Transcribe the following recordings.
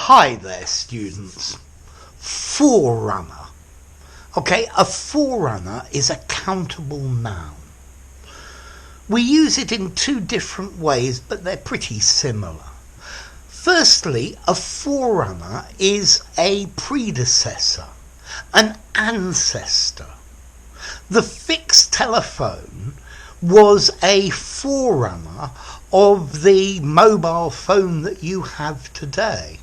Hi there, students. Forerunner. Okay, a forerunner is a countable noun. We use it in two different ways, but they're pretty similar. Firstly, a forerunner is a predecessor, an ancestor. The fixed telephone was a forerunner of the mobile phone that you have today.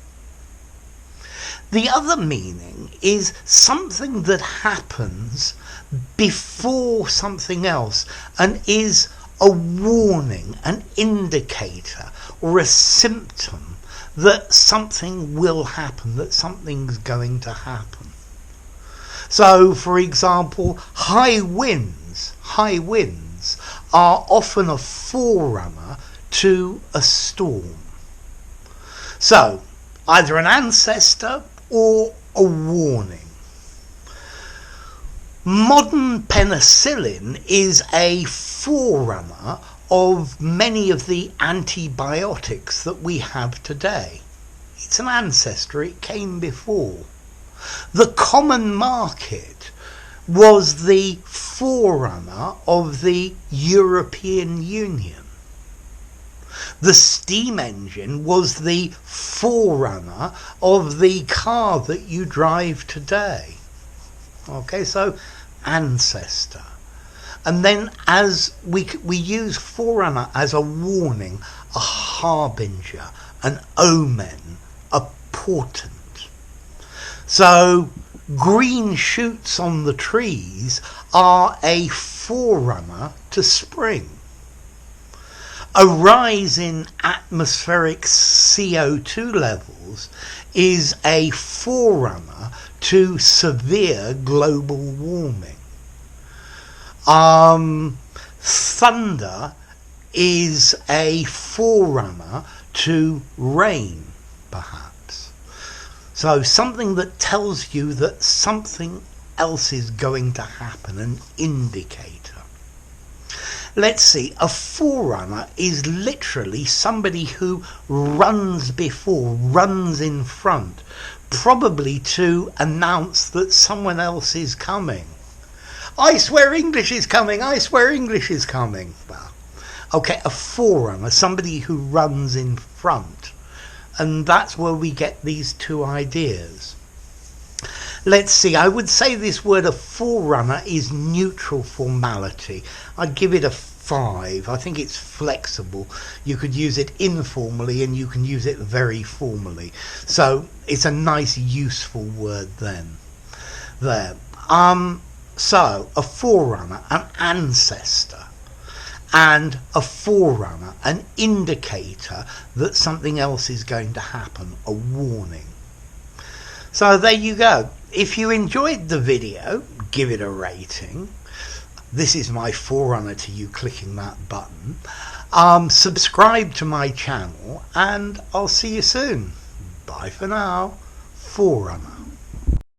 The other meaning is something that happens before something else and is a warning, an indicator, or a symptom that something will happen, that something's going to happen. So, for example, high winds are often a forerunner to a storm. So, either an ancestor or a warning. Modern penicillin is a forerunner of many of the antibiotics that we have today. It's an ancestor, it came before. The common market was the forerunner of the European Union. The steam engine was the forerunner of the car that you drive today. Okay, so ancestor. And then as we use forerunner as a warning, a harbinger, an omen, a portent. So green shoots on the trees are a forerunner to spring. A rise in atmospheric CO2 levels is a forerunner to severe global warming. Thunder is a forerunner to rain, perhaps. So something that tells you that something else is going to happen, an indicator. Let's see, a forerunner is literally somebody who runs before, runs in front, probably to announce that someone else is coming. I swear English is coming, I swear English is coming. Well, okay, a forerunner, somebody who runs in front. And that's where we get these two ideas. Let's see, I would say this word, a forerunner, is neutral formality. I'd give it a 5. I think it's flexible. You could use it informally and you can use it very formally. So it's a nice, useful word then. There. So a forerunner, an ancestor, and a forerunner, an indicator that something else is going to happen, a warning. So there you go. If you enjoyed the video, give it a rating. This is my forerunner to you clicking that button. Subscribe to my channel and I'll see you soon. Bye for now. Forerunner.